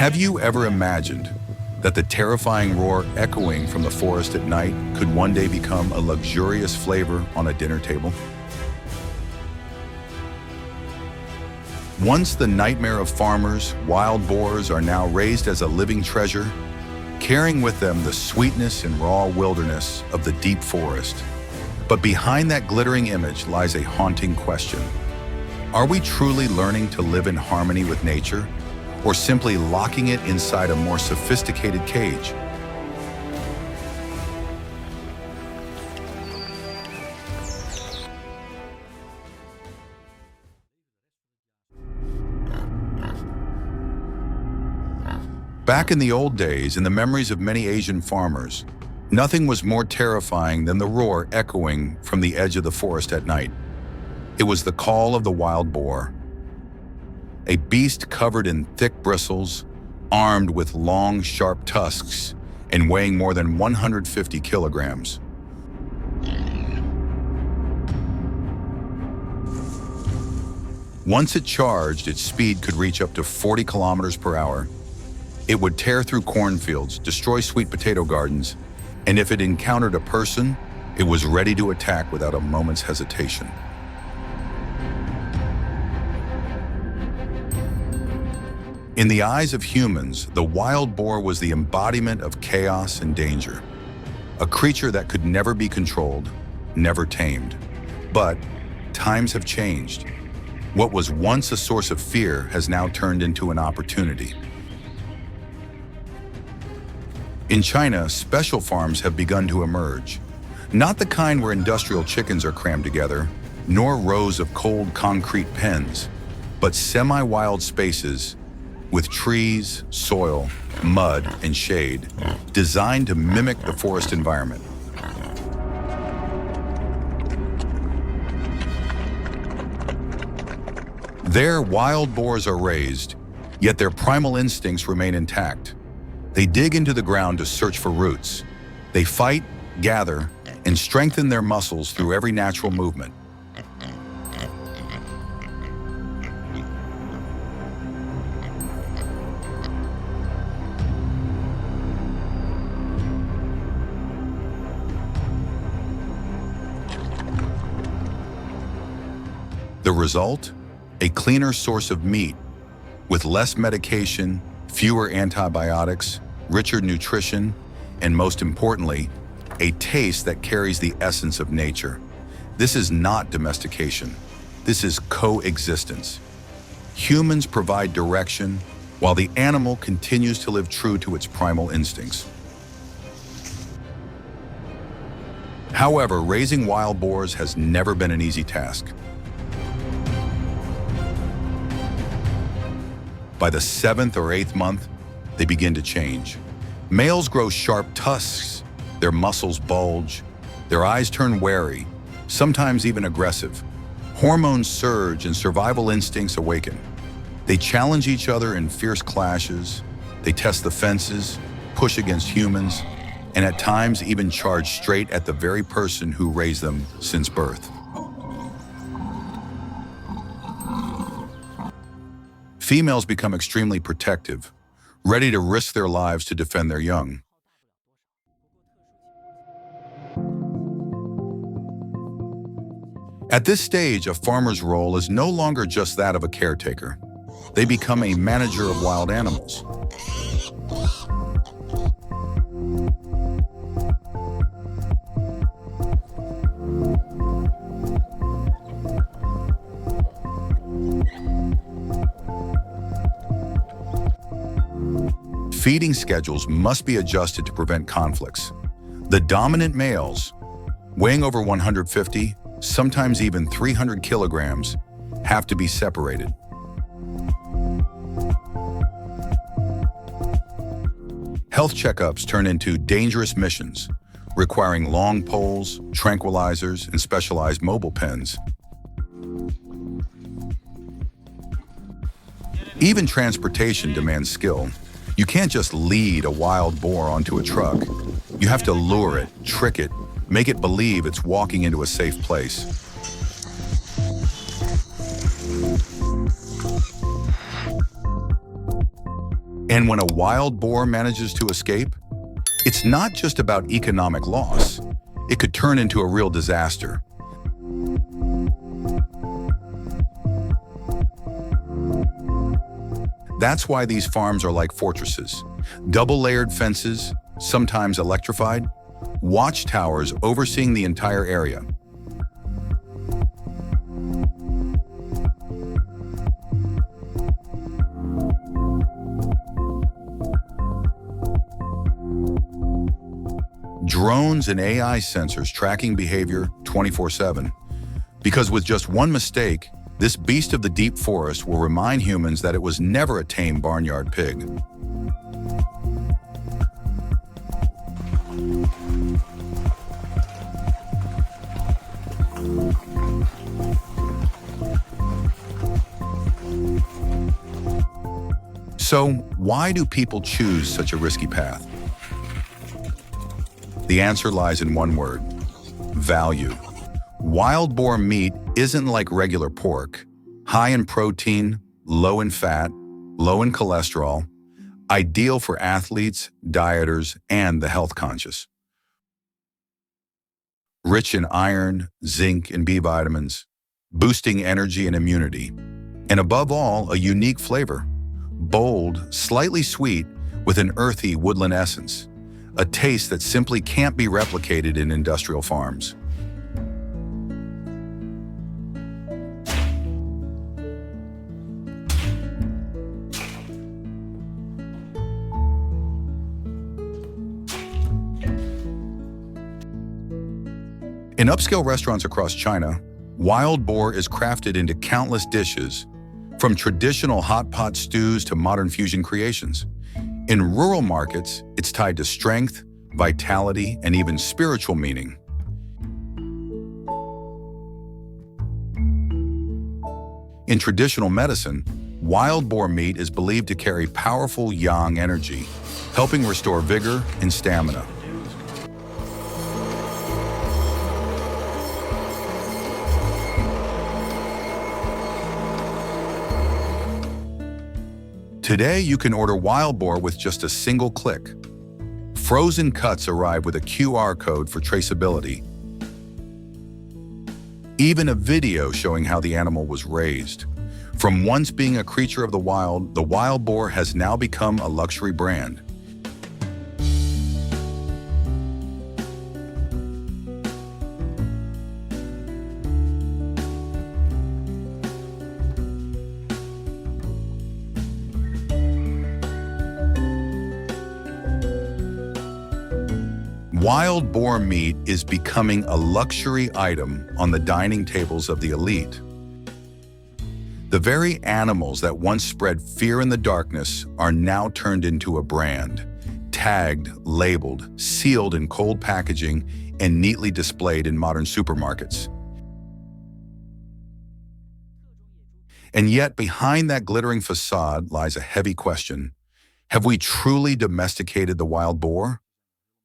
Have you ever imagined that the terrifying roar echoing from the forest at night could one day become a luxurious flavor on a dinner table? Once the nightmare of farmers, wild boars are now raised as a living treasure, carrying with them the sweetness and raw wilderness of the deep forest. But behind that glittering image lies a haunting question. Are we truly learning to live in harmony with nature, or simply locking it inside a more sophisticated cage? Back in the old days, in the memories of many Asian farmers, nothing was more terrifying than the roar echoing from the edge of the forest at night. It was the call of the wild boar, a beast covered in thick bristles, armed with long, sharp tusks, and weighing more than 150 kilograms. Once it charged, its speed could reach up to 40 kilometers per hour. It would tear through cornfields, destroy sweet potato gardens, and if it encountered a person, it was ready to attack without a moment's hesitation. In the eyes of humans, the wild boar was the embodiment of chaos and danger, a creature that could never be controlled, never tamed. But times have changed. What was once a source of fear has now turned into an opportunity. In China, special farms have begun to emerge. Not the kind where industrial chickens are crammed together, nor rows of cold concrete pens, but semi-wild spaces with trees, soil, mud, and shade, designed to mimic the forest environment. There, wild boars are raised, yet their primal instincts remain intact. They dig into the ground to search for roots. They fight, gather, and strengthen their muscles through every natural movement. The result? A cleaner source of meat, with less medication, fewer antibiotics, richer nutrition, and most importantly, a taste that carries the essence of nature. This is not domestication. This is coexistence. Humans provide direction, while the animal continues to live true to its primal instincts. However, raising wild boars has never been an easy task. By the 7th or 8th month, they begin to change. Males grow sharp tusks, their muscles bulge, their eyes turn wary, sometimes even aggressive. Hormones surge and survival instincts awaken. They challenge each other in fierce clashes. They test the fences, push against humans, and at times even charge straight at the very person who raised them since birth. Females become extremely protective, ready to risk their lives to defend their young. At this stage, a farmer's role is no longer just that of a caretaker. They become a manager of wild animals. Feeding schedules must be adjusted to prevent conflicts. The dominant males, weighing over 150, sometimes even 300 kilograms, have to be separated. Health checkups turn into dangerous missions, requiring long poles, tranquilizers, and specialized mobile pens. Even transportation demands skill. You can't just lead a wild boar onto a truck. You have to lure it, trick it, make it believe it's walking into a safe place. And when a wild boar manages to escape, it's not just about economic loss. It could turn into a real disaster. That's why these farms are like fortresses. Double-layered fences, sometimes electrified, watchtowers overseeing the entire area. Drones and AI sensors tracking behavior 24/7. Because with just one mistake, this beast of the deep forest will remind humans that it was never a tame barnyard pig. So, why do people choose such a risky path? The answer lies in one word: value. Wild boar meat isn't like regular pork, high in protein, low in fat, low in cholesterol, ideal for athletes, dieters, and the health conscious. Rich in iron, zinc, and B vitamins, boosting energy and immunity. And above all, a unique flavor. Bold, slightly sweet, with an earthy woodland essence. A taste that simply can't be replicated in industrial farms. In upscale restaurants across China, wild boar is crafted into countless dishes, from traditional hot pot stews to modern fusion creations. In rural markets, it's tied to strength, vitality, and even spiritual meaning. In traditional medicine, wild boar meat is believed to carry powerful yang energy, helping restore vigor and stamina. Today, you can order wild boar with just a single click. Frozen cuts arrive with a QR code for traceability. Even a video showing how the animal was raised. From once being a creature of the wild boar has now become a luxury brand. Wild boar meat is becoming a luxury item on the dining tables of the elite. The very animals that once spread fear in the darkness are now turned into a brand, tagged, labeled, sealed in cold packaging, and neatly displayed in modern supermarkets. And yet, behind that glittering facade lies a heavy question. Have we truly domesticated the wild boar?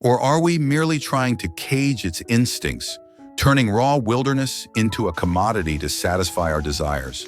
Or are we merely trying to cage its instincts, turning raw wilderness into a commodity to satisfy our desires?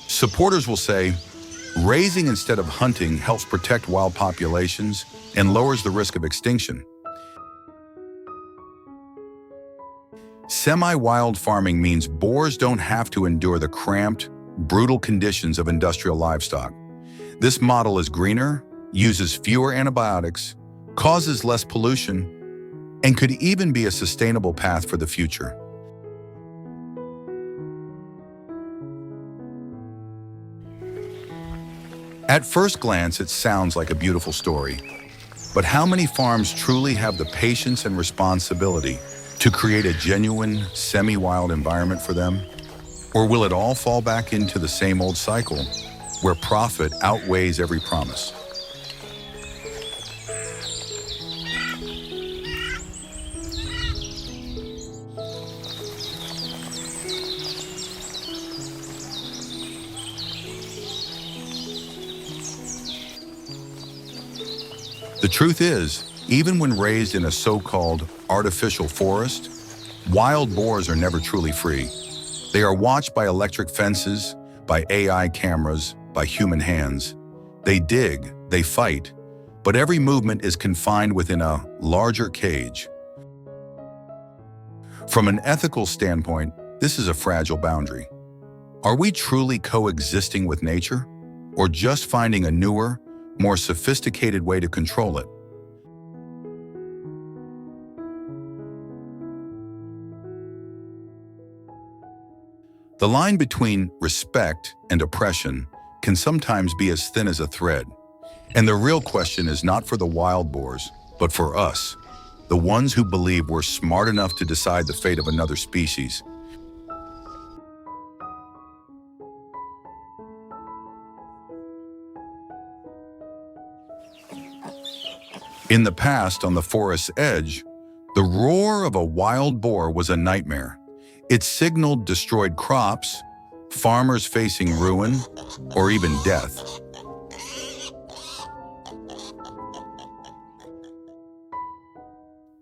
Supporters will say, raising instead of hunting helps protect wild populations and lowers the risk of extinction. Semi-wild farming means boars don't have to endure the cramped, brutal conditions of industrial livestock. This model is greener, uses fewer antibiotics, causes less pollution, and could even be a sustainable path for the future. At first glance, it sounds like a beautiful story. But how many farms truly have the patience and responsibility to create a genuine, semi-wild environment for them? Or will it all fall back into the same old cycle, where profit outweighs every promise? The truth is, Even when raised in a so-called artificial forest, wild boars are never truly free. They are watched by electric fences, by AI cameras, by human hands. They dig, they fight, but every movement is confined within a larger cage. From an ethical standpoint, this is a fragile boundary. Are we truly coexisting with nature, or just finding a newer, more sophisticated way to control it? The line between respect and oppression can sometimes be as thin as a thread. And the real question is not for the wild boars, but for us, the ones who believe we're smart enough to decide the fate of another species. In the past, on the forest's edge, the roar of a wild boar was a nightmare. It signaled destroyed crops, farmers facing ruin, or even death.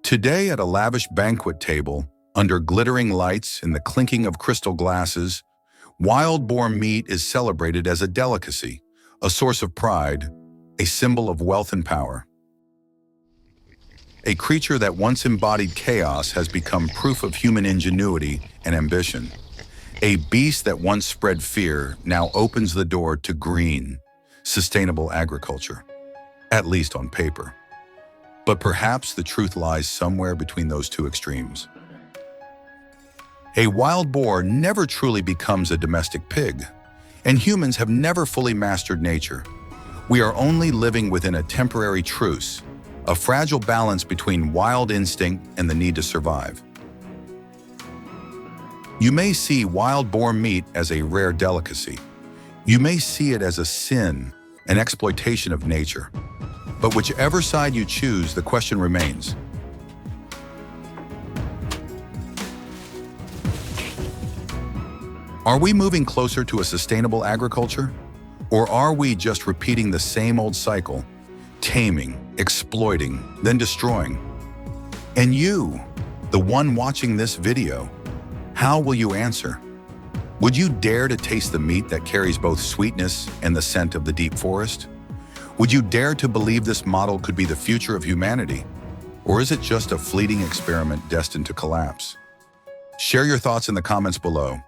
Today, at a lavish banquet table, under glittering lights and the clinking of crystal glasses, wild boar meat is celebrated as a delicacy, a source of pride, a symbol of wealth and power. A creature that once embodied chaos has become proof of human ingenuity and ambition. A beast that once spread fear now opens the door to green, sustainable agriculture, at least on paper. But perhaps the truth lies somewhere between those two extremes. A wild boar never truly becomes a domestic pig, and humans have never fully mastered nature. We are only living within a temporary truce, a fragile balance between wild instinct and the need to survive. You may see wild boar meat as a rare delicacy. You may see it as a sin, an exploitation of nature. But whichever side you choose, the question remains. Are we moving closer to a sustainable agriculture? Or are we just repeating the same old cycle, taming, exploiting, then destroying? And you, the one watching this video, how will you answer? Would you dare to taste the meat that carries both sweetness and the scent of the deep forest? Would you dare to believe this model could be the future of humanity? Or is it just a fleeting experiment destined to collapse? Share your thoughts in the comments below.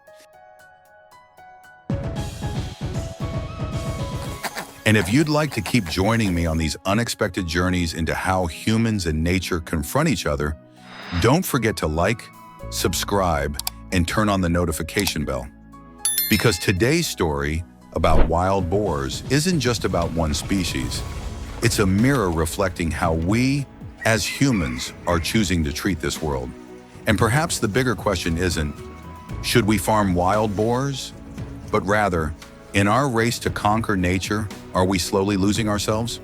And if you'd like to keep joining me on these unexpected journeys into how humans and nature confront each other, don't forget to like, subscribe, and turn on the notification bell. Because today's story about wild boars isn't just about one species. It's a mirror reflecting how we, as humans, are choosing to treat this world. And perhaps the bigger question isn't, should we farm wild boars? But rather, in our race to conquer nature, are we slowly losing ourselves?